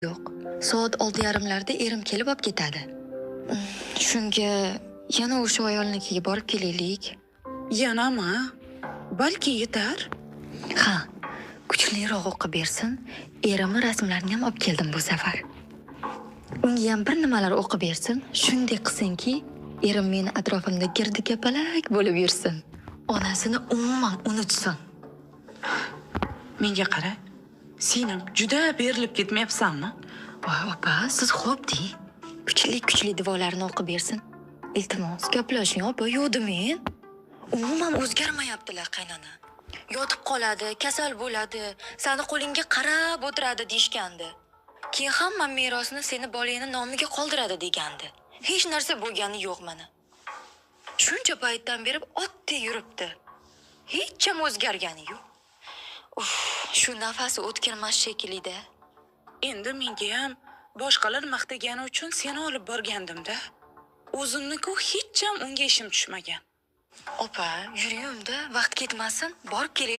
Yo'q. Soat 6:30larda erim kelib olib ketadi. Shunga yana o'sha ayolnikiga borib kelaylik. Yanami? Balki yetar. Ha, kuchliroq o'qib bersin. Erimni rasmlarini ham olib keldim bu safar. Unga ham bir nimalar o'qib bersin. Shunday qilsinki, erim meni atrofimda girdi kapalak bo'lib yursin. Onasini umuman unutsin. Menga qara. Sen juda berilib ketmayapsanmi? Voy opa, siz xo'p deng. Kuchli duolarni o'qib bersin. Iltimos, gaplashing opa, yo'qdim men. Umuman o'zgarmayaptilar qaynona. Yotib qoladi, kasal bo'ladi, seni qo'lingga qarab o'tiradi deyshgandi. Keyin hamma merosni seni bolangni nomiga qoldiradi degandi. Hech narsa bo'lgani yo'q mana. Shuncha paytdan beri otdek yuribdi. Hech ham o'zgargani yo'q. Uf, shu nafasi o'tkirmas shekilli-da. Endi menga ham boshqalar maqtagani uchun seni olib borgandim-da. O'zimni-ku hech ham unga ishim tushmagan. Opa, yuring-da, vaqt ketmasin, borib kelay.